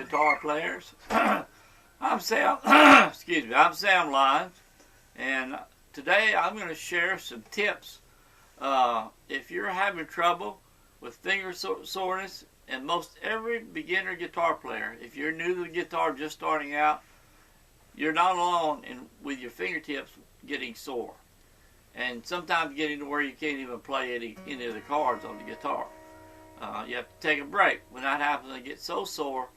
guitar players. I'm Sam. Excuse me. I'm Sam Lyons, and today I'm going to share some tips. If you're having trouble with finger soreness, and most every beginner guitar player, if you're new to the guitar, just starting out, you're not alone with your fingertips getting sore, and sometimes getting to where you can't even play any of the chords on the guitar. You have to take a break. When that happens, they get so sore,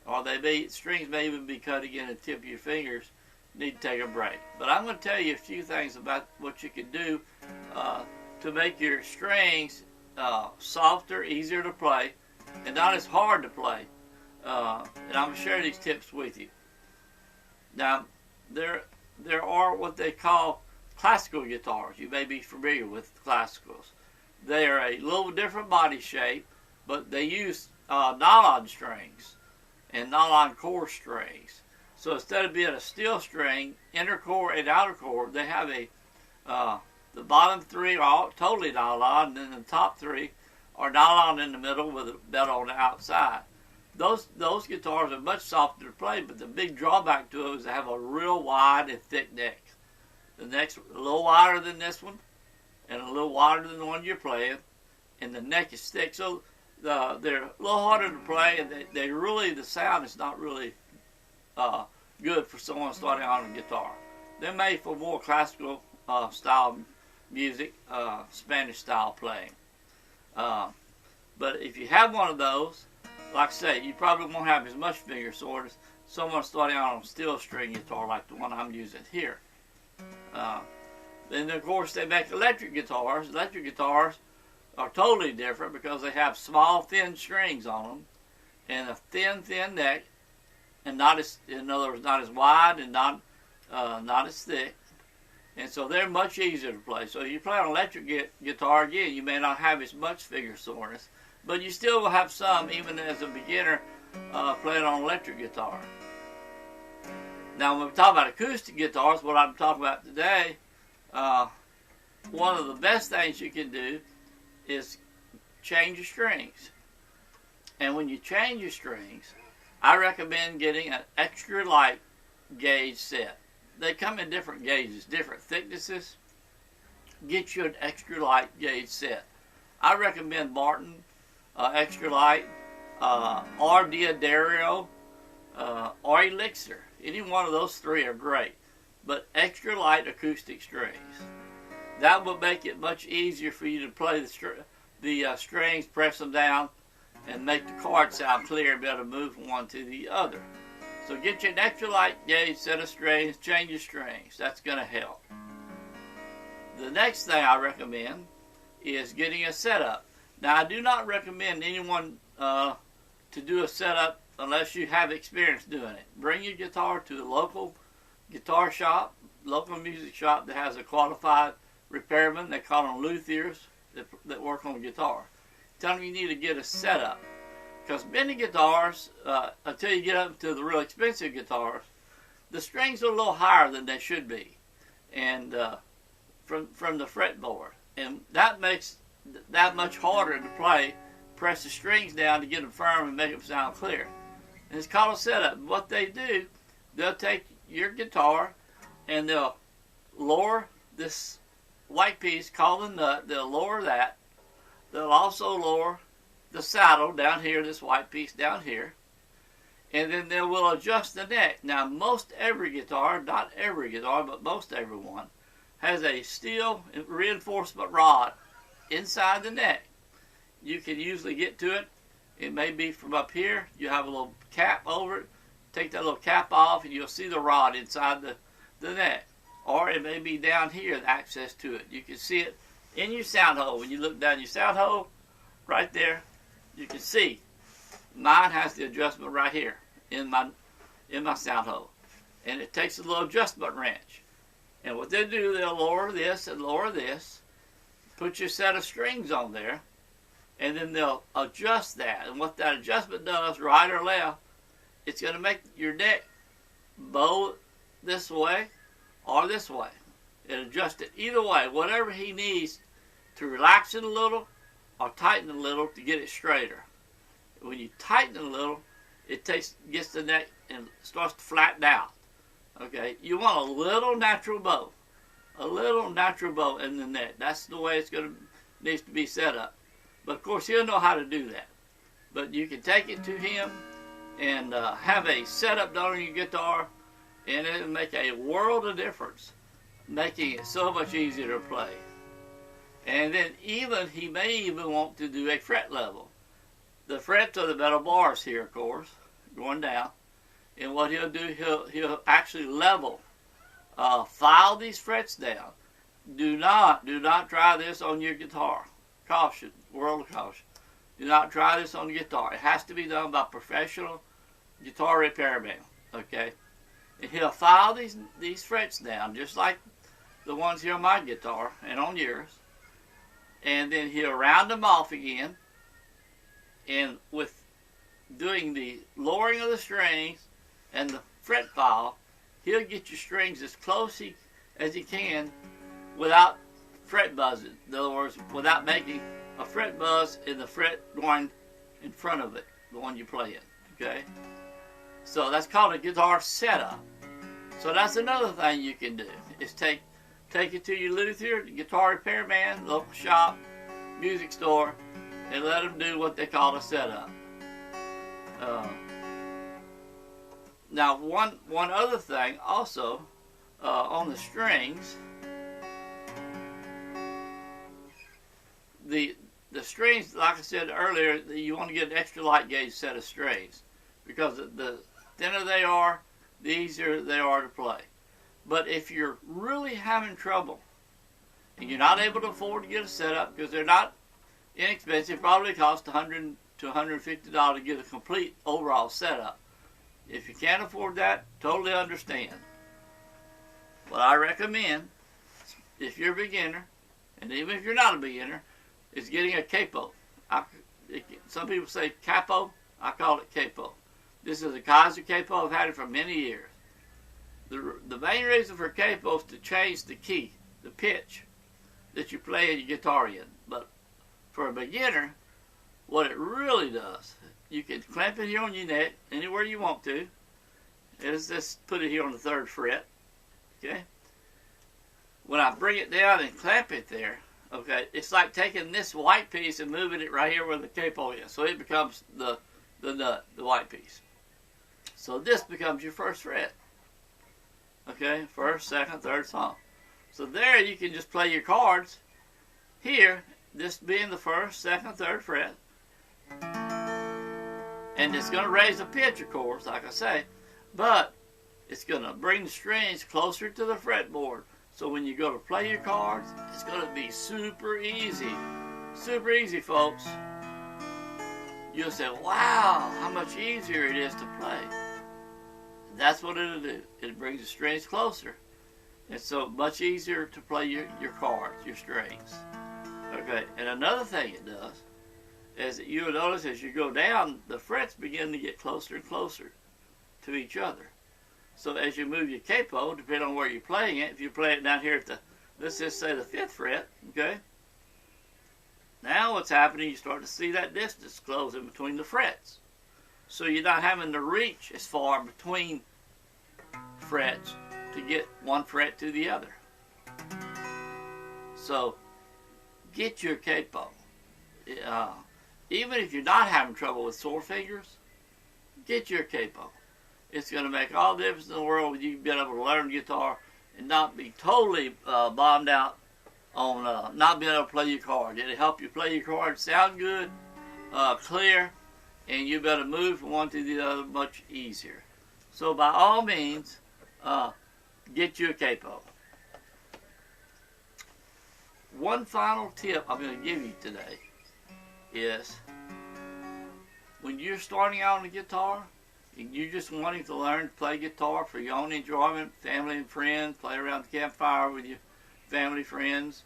or strings may even be cutting in the tip of your fingers. You need to take a break. But I'm going to tell you a few things about what you can do to make your strings softer, easier to play, and not as hard to play. And I'm going to share these tips with you. Now, there are what they call classical guitars. You may be familiar with classicals. They are a little different body shape, but they use nylon strings and nylon core strings. So instead of being a steel string, inner core and outer core, they have the bottom three are all totally nylon, and then the top three are nylon in the middle with a metal on the outside. Those guitars are much softer to play, but the big drawback to them is they have a real wide and thick neck. The neck's a little wider than this one, and a little wider than the one you're playing, and the neck is thick, so they're a little harder to play, and the sound is not really good for someone starting out on a guitar. They're made for more classical style music, Spanish style playing. But if you have one of those, like I say, you probably won't have as much finger soreness as someone starting out on a steel string guitar like the one I'm using here. Then, of course, they make electric guitars. Electric guitars are totally different because they have small, thin strings on them and a thin neck, and in other words, not as wide and not as thick. And so they're much easier to play. So if you play an electric guitar, again, you may not have as much finger soreness, but you still will have some, even as a beginner playing on electric guitar. Now, when we talk about acoustic guitars, what I'm talking about today, one of the best things you can do is change your strings. And when you change your strings, I recommend getting an extra light gauge set. They come in different gauges, different thicknesses. Get you an extra light gauge set. I recommend Martin extra light, or Diodario, or Elixir. Any one of those three are great, but extra light acoustic strings. That will make it much easier for you to play the strings, press them down, and make the chord sound clear and be able to move from one to the other. So get you an extra light gauge set of strings, change your strings. That's going to help. The next thing I recommend is getting a setup. Now, I do not recommend anyone to do a setup unless you have experience doing it. Bring your guitar to a local guitar shop, local music shop that has a qualified repairman. They call them luthiers that work on guitar. Tell them you need to get a setup. Because many guitars, until you get up to the real expensive guitars, the strings are a little higher than they should be, and from the fretboard. And that makes that much harder to play. Press the strings down to get them firm and make them sound clear. And it's called a setup. What they do, they'll take your guitar and they'll lower this white piece called the nut. They'll lower that. They'll also lower the saddle down here, this white piece down here. And then they will adjust the neck. Now, most every guitar, not every guitar, but most every one, has a steel reinforcement rod inside the neck. You can usually get to it. It may be from up here. You have a little cap over it. Take that little cap off and you'll see the rod inside the neck. Or it may be down here, the access to it. You can see it in your sound hole. When you look down your sound hole, right there, you can see. Mine has the adjustment right here in my sound hole. And it takes a little adjustment wrench. And what they do, they'll lower this and lower this, put your set of strings on there, and then they'll adjust that. And what that adjustment does, right or left, it's going to make your neck bow this way or this way. It adjusts it either way, whatever he needs to relax it a little or tighten it a little to get it straighter. When you tighten it a little, it gets the neck and starts to flatten out. Okay, you want a little natural bow. A little natural bow in the neck. That's the way needs to be set up. But of course he'll know how to do that. But you can take it to him and have a setup done on your guitar, and it'll make a world of difference, making it so much easier to play. And then he may even want to do a fret level. The frets are the metal bars here, of course, going down. And what he'll do, he'll actually level, file these frets down. Do not try this on your guitar. Caution, world of caution. Do not try this on the guitar. It has to be done by professional guitar repairman. Okay, and he'll file these frets down just like the ones here on my guitar and on yours, and then he'll round them off again. And with doing the lowering of the strings and the fret file, he'll get your strings as close as he can without fret buzzing. In other words, without making a fret buzz in the fret going in front of it, the one you're playing. Okay? So that's called a guitar setup. So that's another thing you can do, is take it to your luthier, guitar repairman, local shop, music store, and let them do what they call a setup. Now, one other thing also on the strings, the strings, like I said earlier, you want to get an extra light gauge set of strings, because the thinner they are, the easier they are to play. But if you're really having trouble and you're not able to afford to get a setup, because they're not inexpensive, probably cost $100 to $150 to get a complete overall setup. If you can't afford that, totally understand. What I recommend, if you're a beginner, and even if you're not a beginner, is getting a Capo. Some people say Capo, I call it Capo. This is a Kaiser Capo. I've had it for many years. The main reason for Capo is to change the key, the pitch that you play your guitar in. But for a beginner, what it really does, you can clamp it here on your neck, anywhere you want to. Let's just put it here on the 3rd fret. Okay? When I bring it down and clamp it there, okay, it's like taking this white piece and moving it right here where the capo is. So it becomes the nut, the white piece. So this becomes your 1st fret. Okay, 1st, 2nd, 3rd song. So there you can just play your chords. Here, this being the 1st, 2nd, 3rd fret. And it's going to raise the pitch, of course, like I say. But it's going to bring the strings closer to the fretboard. So when you go to play your chords, it's going to be super easy. Super easy, folks. You'll say, wow, how much easier it is to play. That's what it'll do. It brings the strings closer. It's so much easier to play your chords, your strings. Okay, and another thing it does is that you'll notice as you go down, the frets begin to get closer and closer to each other. So as you move your capo, depending on where you're playing it, if you play it down here at the, let's just say the 5th fret, okay? Now what's happening, you start to see that distance closing between the frets. So you're not having to reach as far between frets to get one fret to the other. So get your capo. Even if you're not having trouble with sore fingers, get your capo. It's going to make all the difference in the world when you've been able to learn guitar and not be totally bombed out on not being able to play your chords. It'll help you play your chords sound good, clear, and you'll be able to move from one to the other much easier. So by all means, get you a capo. One final tip I'm going to give you today is when you're starting out on the guitar and you're just wanting to learn to play guitar for your own enjoyment, family and friends, play around the campfire with your family, friends,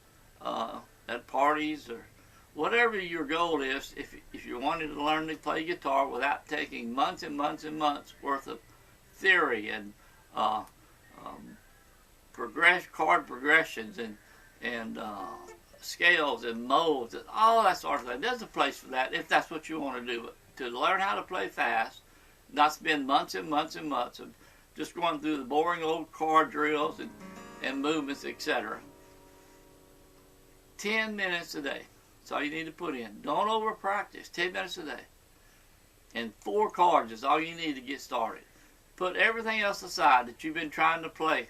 at parties, or whatever your goal is, if you're wanting to learn to play guitar without taking months and months and months worth of theory and chord progressions and scales and modes and all that sort of thing. There's a place for that if that's what you want to do. But to learn how to play fast, not spend months and months and months of just going through the boring old chord drills and movements, etc. 10 minutes a day. That's all you need to put in. Don't over practice. 10 minutes a day. And 4 chords is all you need to get started. Put everything else aside that you've been trying to play.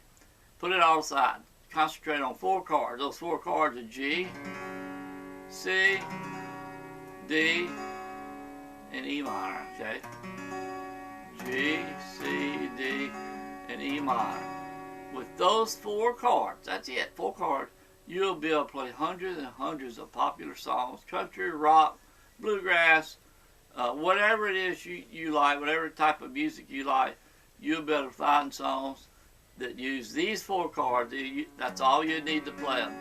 Put it all aside. Concentrate on 4 chords. Those 4 chords are G, C, D, and E minor. Okay? G, C, D, and E minor. With those 4 chords, that's it, 4 chords, you'll be able to play hundreds and hundreds of popular songs, country, rock, bluegrass, whatever it is you like, whatever type of music you like, you'll be able to find songs that use these 4 chords. That's all you need to play them.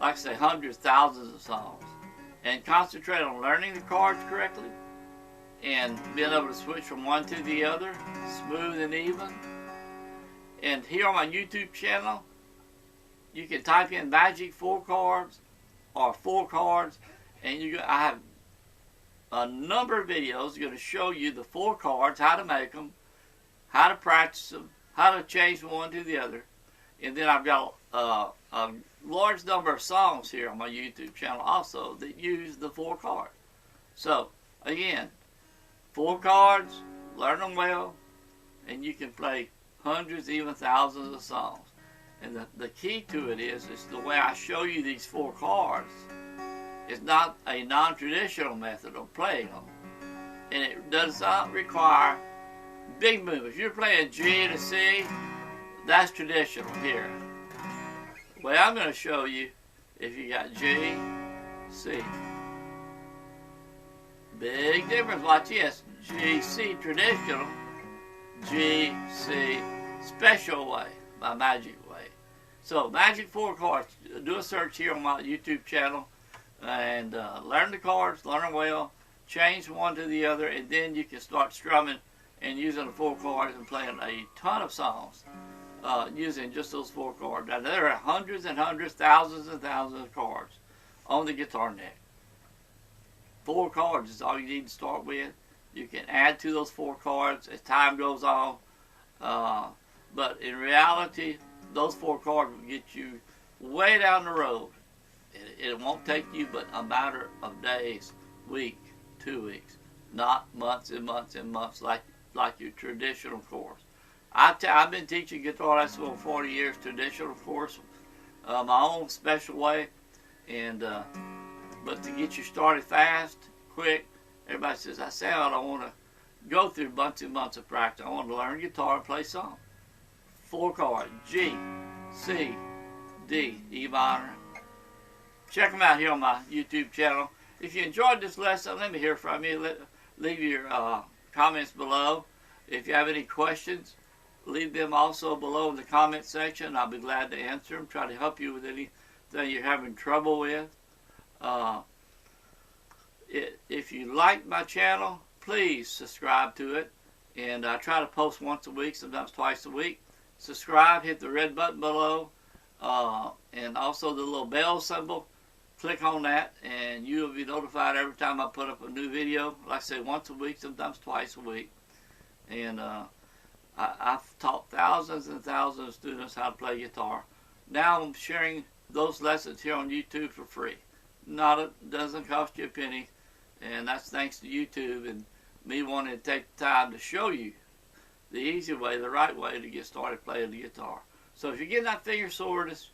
Like I say, hundreds, thousands of songs. And concentrate on learning the chords correctly and being able to switch from one to the other, smooth and even. And here on my YouTube channel, you can type in magic 4 chords or 4 chords, and I have a number of videos going to show you the 4 chords, how to make them, how to practice them, how to change one to the other. And then I've got a large number of songs here on my YouTube channel also that use the 4 chords. So, again, 4 chords, learn them well, and you can play hundreds, even thousands of songs. And the key to it is the way I show you these 4 chords is not a non-traditional method of playing them. And it does not require big movements. If you're playing G to C, that's traditional here. The way I'm going to show you, if you got G, C. Big difference. Watch this. G, C, traditional. G, C, special way, my magic way. So, magic 4 chords. Do a search here on my YouTube channel and learn the chords, learn them well, change one to the other, and then you can start strumming and using the 4 chords and playing a ton of songs using just those 4 chords. Now, there are hundreds and hundreds, thousands and thousands of chords on the guitar neck. 4 chords is all you need to start with. You can add to those 4 chords as time goes on. But in reality, those 4 chords will get you way down the road. It won't take you but a matter of days, week, 2 weeks, not months and months and months like your traditional course. I've been teaching guitar lessons for 40 years, traditional course, my own special way, and but to get you started fast, quick. Everybody says, I don't want to go through months and months of practice. I want to learn guitar and play song. 4 chords, G, C, D, E minor. Check them out here on my YouTube channel. If you enjoyed this lesson, let me hear from you. Leave your comments below. If you have any questions, leave them also below in the comment section. I'll be glad to answer them. Try to help you with anything you're having trouble with. If you like my channel, please subscribe to it. And I try to post once a week, sometimes twice a week. Subscribe, hit the red button below, and also the little bell symbol. Click on that, and you will be notified every time I put up a new video. Like I say, once a week, sometimes twice a week. And I've taught thousands and thousands of students how to play guitar. Now I'm sharing those lessons here on YouTube for free. Doesn't cost you a penny, and that's thanks to YouTube and me wanting to take the time to show you the easy way, the right way to get started playing the guitar. So if you're getting that finger soreness,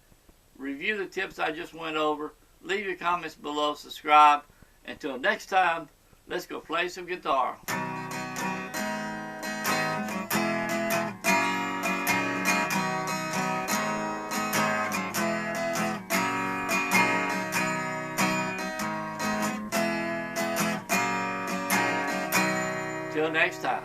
review the tips I just went over. Leave your comments below, subscribe. Until next time, let's go play some guitar. Till next time.